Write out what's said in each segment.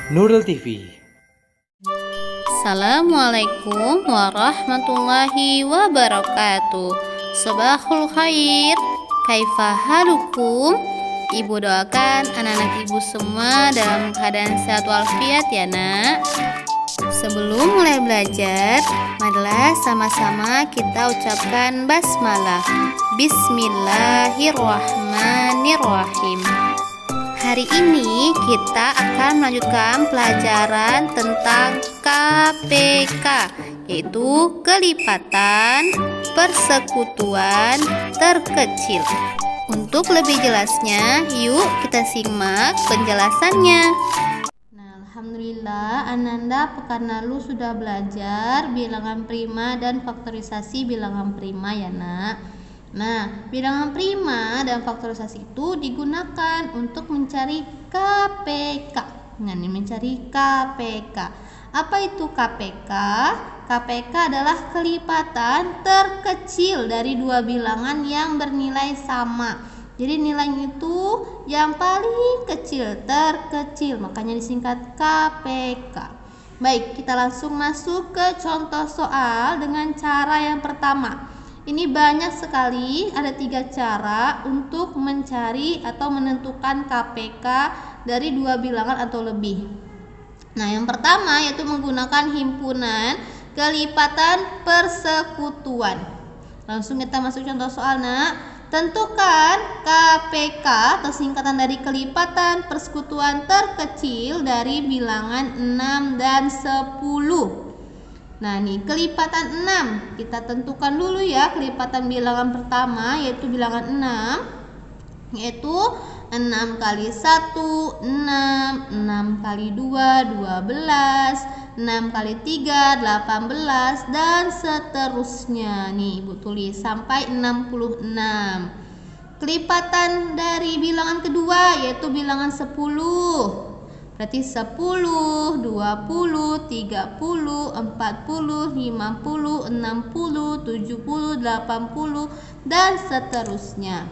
Nurul TV. Assalamualaikum warahmatullahi wabarakatuh. Sabahul khair. Kaifa halukum? Ibu doakan anak-anak ibu semua dalam keadaan sehat walafiat ya nak. Sebelum mulai belajar, marilah sama-sama kita ucapkan basmalah. Bismillahirrahmanirrahim. Hari ini kita akan melanjutkan pelajaran tentang KPK, yaitu kelipatan persekutuan terkecil. Untuk lebih jelasnya, yuk kita simak penjelasannya. Alhamdulillah, Ananda pekan lalu sudah belajar bilangan prima dan faktorisasi bilangan prima ya nak. Nah, bilangan prima dan faktorisasi itu digunakan untuk mencari KPK. Nah, ini mencari KPK. Apa itu KPK? KPK adalah kelipatan terkecil dari dua bilangan yang bernilai sama. Jadi nilainya itu yang paling kecil, terkecil, makanya disingkat KPK. Baik, kita langsung masuk ke contoh soal dengan cara yang pertama. Ini banyak sekali, ada 3 cara untuk mencari atau menentukan KPK dari dua bilangan atau lebih. Nah, yang pertama yaitu menggunakan himpunan kelipatan persekutuan. Langsung kita masuk contoh soal nak. Tentukan KPK atau singkatan dari kelipatan persekutuan terkecil dari bilangan 6 dan 10. Nah, nih kelipatan 6 kita tentukan dulu ya. Kelipatan bilangan pertama yaitu bilangan 6, yaitu 6 kali 1 6, 6 kali 2 12, 6 kali 3 18 dan seterusnya. Nih Ibu tulis sampai 66. Kelipatan dari bilangan kedua yaitu bilangan 10. Berarti 10, 20, 30, 40, 50, 60, 70, 80 dan seterusnya.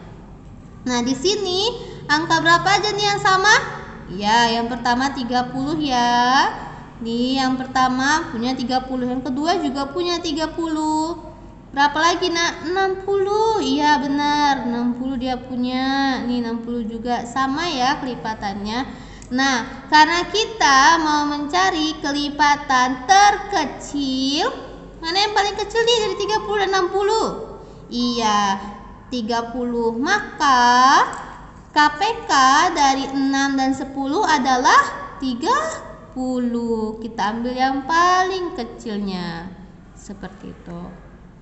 Nah, di sini angka berapa aja nih yang sama? Ya, yang pertama 30 ya. Nih, yang pertama punya 30, yang kedua juga punya 30. Berapa lagi nak? 60. Iya benar, 60 dia punya. Nih 60 juga sama ya kelipatannya. Nah, karena kita mau mencari kelipatan terkecil, mana yang paling kecil nih dari 30 dan 60? Iya, 30. Maka KPK dari 6 dan 10 adalah 30. Kita ambil yang paling kecilnya. Seperti itu.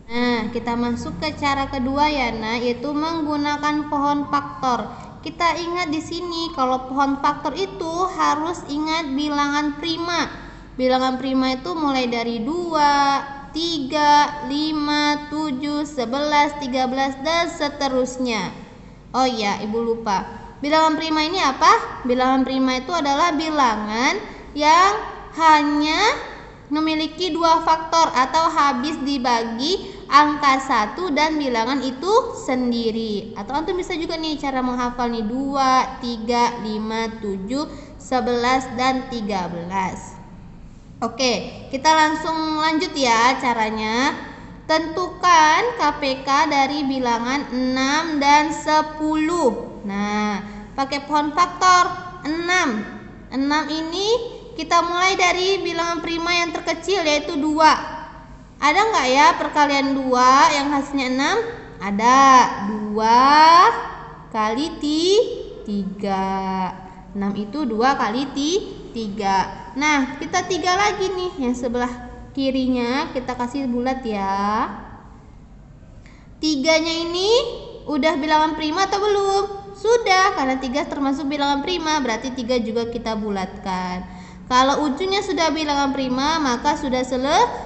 Nah, kita masuk ke cara kedua ya, nah, yaitu menggunakan pohon faktor. Kita ingat di sini kalau pohon faktor itu harus ingat bilangan prima. Bilangan prima itu mulai dari 2, 3, 5, 7, 11, 13 dan seterusnya. Oh iya, Ibu lupa. Bilangan prima ini apa? Bilangan prima itu adalah bilangan yang hanya memiliki 2 faktor atau habis dibagi angka 1 dan bilangan itu sendiri. Atau antum bisa juga nih cara menghafal nih 2, 3, 5, 7, 11 dan 13. Oke, kita langsung lanjut ya caranya. Tentukan KPK dari bilangan 6 dan 10. Nah, pakai pohon faktor 6. 6 ini kita mulai dari bilangan prima yang terkecil yaitu 2. Ada nggak ya perkalian 2 yang hasilnya 6? Ada. 2 kali 3. 6 itu 2 kali 3. Nah, kita 3 lagi nih. Yang sebelah kirinya kita kasih bulat ya. 3-nya ini udah bilangan prima atau belum? Sudah, karena 3 termasuk bilangan prima, berarti 3 juga kita bulatkan. Kalau ujungnya sudah bilangan prima, maka sudah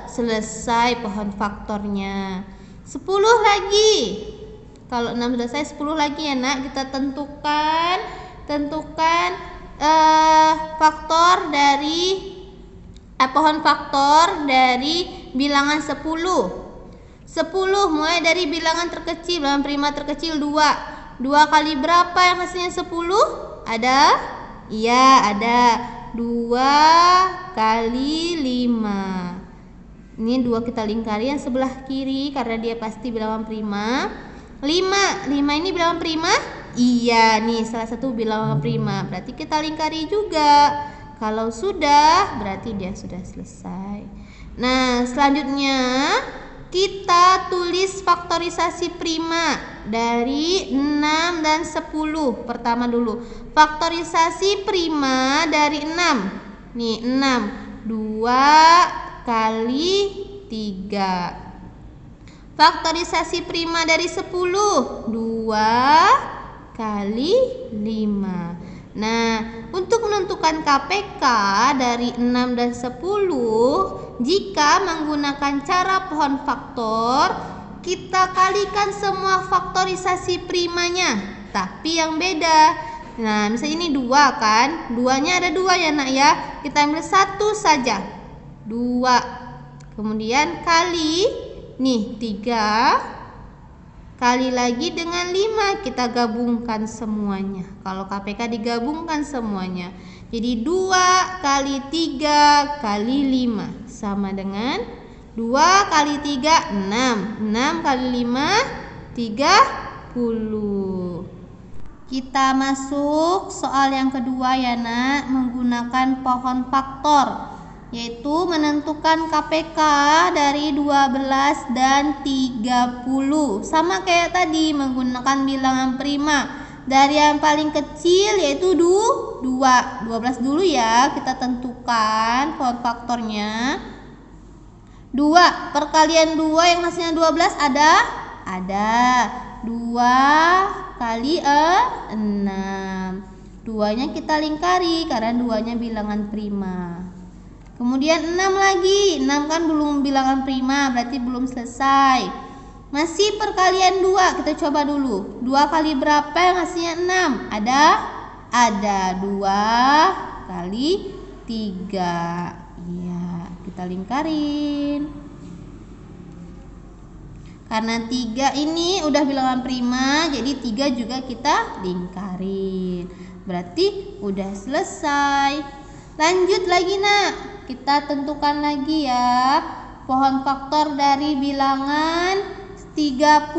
selesai pohon faktornya. 10 lagi. Kalau 6 sudah selesai, 10 lagi ya nak. Kita tentukan faktor dari pohon faktor dari bilangan 10. 10 mulai dari bilangan terkecil, bilangan prima terkecil 2. 2 kali berapa yang hasilnya 10? Ada? Iya, ada. 2 kali 5. Ini 2 kita lingkari yang sebelah kiri karena dia pasti bilangan prima. 5 ini bilangan prima? Iya, nih salah satu bilangan prima. Berarti kita lingkari juga. Kalau sudah, berarti dia sudah selesai. Nah, selanjutnya kita tulis faktorisasi prima dari 6 dan 10. Pertama dulu, faktorisasi prima dari 6. Nih, 6. 2 kali 3. Faktorisasi prima dari 10. 2 kali 5. Nah, untuk menentukan KPK dari 6 dan 10, jika menggunakan cara pohon faktor, kita kalikan semua faktorisasi primanya, tapi yang beda. Nah, misalnya ini 2 kan, 2-nya ada 2 ya nak ya. Kita ambil 1 saja, 2. Kemudian kali, nih 3. Kali lagi dengan 5, kita gabungkan semuanya. Kalau KPK digabungkan semuanya, jadi 2 kali 3 kali 5 sama dengan 2 kali 3, 6. 6 kali 5, 30. Kita masuk soal yang kedua ya nak, menggunakan pohon faktor, yaitu menentukan KPK dari 12 dan 30. Sama kayak tadi, menggunakan bilangan prima dari yang paling kecil yaitu 2. 12 dulu ya, kita tentukan pohon faktornya. 2 perkalian 2 yang hasilnya 12 ada? Ada. 2 kali 6. 2-nya kita lingkari karena 2-nya bilangan prima. Kemudian 6 lagi, 6 kan belum bilangan prima, berarti belum selesai. Masih perkalian 2, kita coba dulu. 2 kali berapa yang hasilnya 6? Ada? Ada. 2 kali 3. Iya, kita lingkarin. Karena 3 ini udah bilangan prima, jadi 3 juga kita lingkarin. Berarti udah selesai. Lanjut lagi nak, kita tentukan lagi ya pohon faktor dari bilangan 30.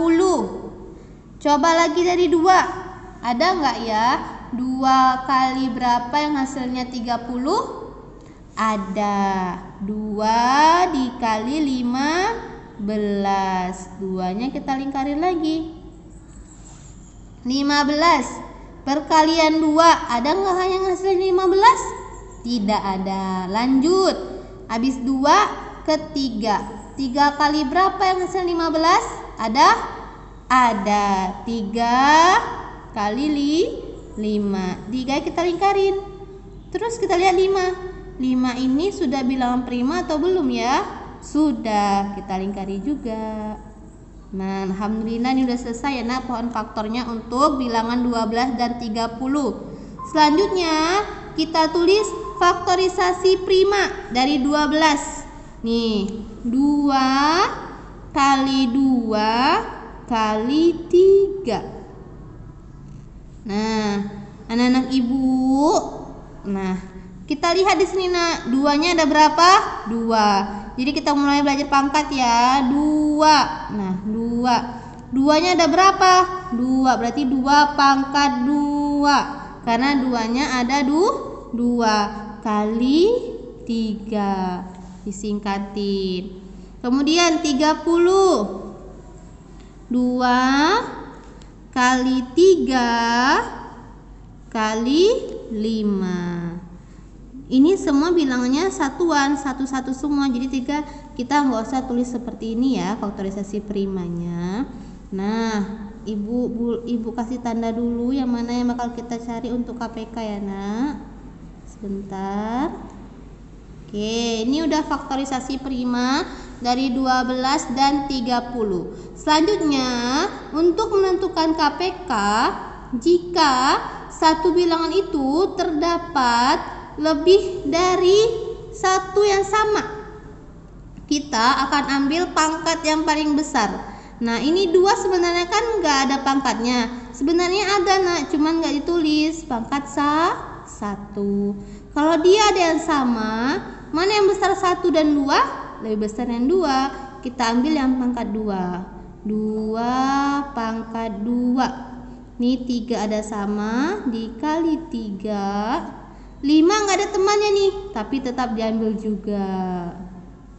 Coba lagi dari 2. Ada nggak ya? 2 kali berapa yang hasilnya 30? Ada. 2 dikali 15. 2-nya kita lingkarin lagi. 15 perkalian 2. Ada nggak yang hasilnya 15? Tidak ada. Lanjut. Habis 2 ke 3. 3 kali berapa yang hasil 15? Ada? Ada. 3 kali 5. 3 kita lingkarin. Terus kita lihat 5. 5 ini sudah bilangan prima atau belum ya? Sudah. Kita lingkari juga. Nah, alhamdulillah ini udah selesai ya nak pohon faktornya untuk bilangan 12 dan 30. Selanjutnya kita tulis faktorisasi prima dari 12. Nih, 2 kali 2 kali 3. Nah, anak-anak ibu. Nah, kita lihat di sini nak, 2-nya ada berapa? 2. Jadi kita mulai belajar pangkat ya. 2. Nah, 2. 2-nya ada berapa? 2. Berarti 2 pangkat 2. Karena 2-nya ada 2 kali 3, disingkatin. Kemudian 30. 2 kali 3 kali 5. Ini semua bilangnya satuan, satu-satu semua. Jadi kita nggak usah tulis seperti ini ya faktorisasi primanya. Nah, ibu kasih tanda dulu yang mana yang bakal kita cari untuk KPK ya nak. Sebentar. Oke, ini udah faktorisasi prima dari 12 dan 30. Selanjutnya, untuk menentukan KPK, jika satu bilangan itu terdapat lebih dari satu yang sama, kita akan ambil pangkat yang paling besar. Nah, ini 2 sebenarnya kan nggak ada pangkatnya. sebenarnya ada nak, cuman nggak ditulis pangkat 1. Kalau dia ada yang sama, mana yang besar 1 dan 2? Lebih besar yang 2. Kita ambil yang pangkat 2. 2 pangkat 2. Nih 3 ada sama, dikali 3. 5 nggak ada temannya nih, tapi tetap diambil juga.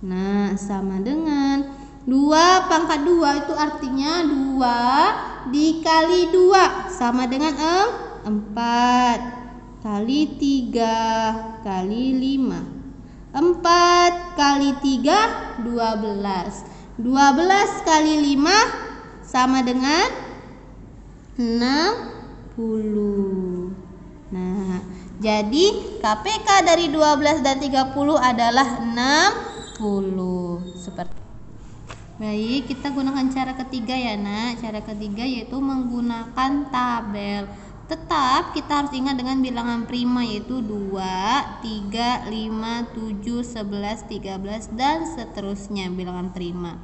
Nah, sama dengan 2 pangkat 2 itu artinya 2 dikali 2 sama dengan 4 kali 3 kali 5. 4 kali 3 12. 12 kali 5 sama dengan 60. Nah, jadi KPK dari 12 dan 30 adalah 60. Baik, kita gunakan cara ketiga ya nak. Cara ketiga yaitu menggunakan tabel. Tetap kita harus ingat dengan bilangan prima, yaitu 2, 3, 5, 7, 11, 13 dan seterusnya bilangan prima.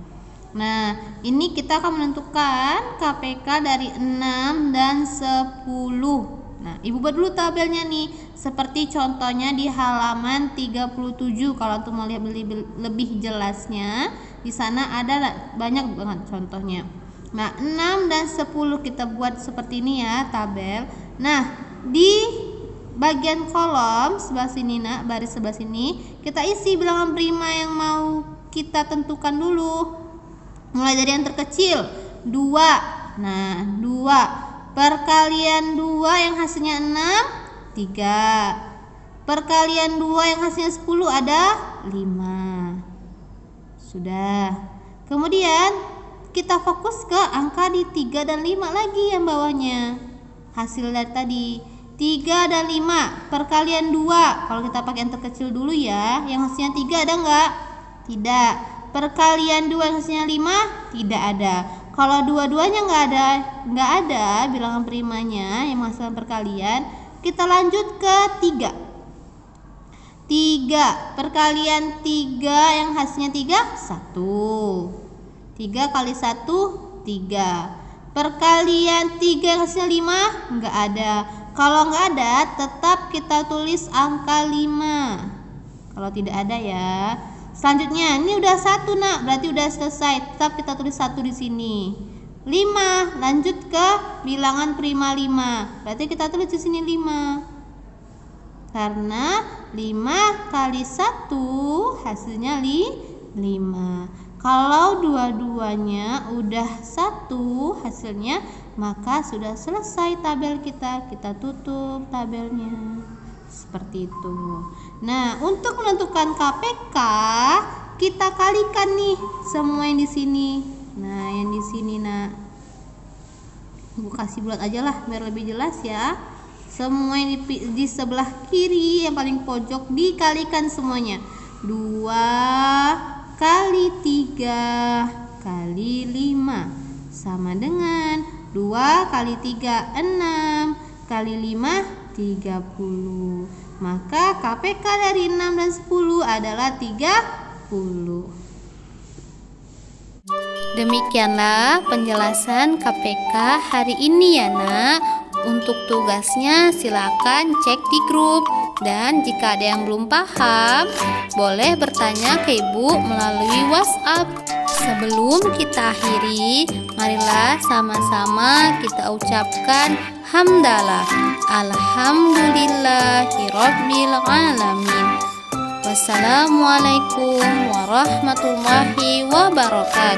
Nah, ini kita akan menentukan KPK dari 6 dan 10. Nah, Ibu buat dulu tabelnya nih. Seperti contohnya di halaman 37. Kalau untuk melihat lebih jelasnya, di sana ada banyak banget contohnya. Nah, 6 dan 10 kita buat seperti ini ya tabel. Nah, di bagian kolom sebelah sini nak, baris sebelah sini, kita isi bilangan prima yang mau kita tentukan dulu. Mulai dari yang terkecil, 2. Nah, 2 perkalian 2 yang hasilnya 6, 3. Perkalian 2 yang hasilnya 10 ada 5. Sudah. Kemudian kita fokus ke angka di 3 dan 5 lagi yang bawahnya. Hasil dari tadi 3 dan 5 perkalian 2. Kalau kita pakai yang terkecil dulu ya, yang hasilnya 3 ada enggak? Tidak. Perkalian 2 yang hasilnya 5 tidak ada. Kalau dua-duanya enggak ada bilangan primanya yang menghasilkan perkalian, kita lanjut ke 3. 3 perkalian 3 yang hasilnya 3 1. 3 kali 1 3. Perkalian 3 yang hasilnya 5 enggak ada. Kalau enggak ada, tetap kita tulis angka 5. Kalau tidak ada ya. Selanjutnya, ini udah 1 nak, berarti udah selesai. Tetap kita tulis 1 di sini. 5, lanjut ke bilangan prima 5. Berarti kita tulis di sini 5. Karena 5 kali 1 hasilnya 5. Kalau dua-duanya udah 1 hasilnya, maka sudah selesai tabel kita. Kita tutup tabelnya. Seperti itu. Nah, untuk menentukan KPK, kita kalikan nih semua yang di sini. Nah, yang di sini nak, Ibu kasih bulat aja lah biar lebih jelas ya. Semua yang di sebelah kiri yang paling pojok dikalikan semuanya. 2 kali 3 kali 5 sama dengan 2 kali 3 6 kali 5 30. Maka KPK dari 6 dan 10 adalah 30. Demikianlah penjelasan KPK hari ini ya nak. Untuk tugasnya silakan cek di grup. Dan jika ada yang belum paham, boleh bertanya ke Ibu melalui WhatsApp. Sebelum kita akhiri, marilah sama-sama kita ucapkan hamdalah. Alhamdulillahirabbil alamin. Wassalamualaikum warahmatullahi wabarakatuh.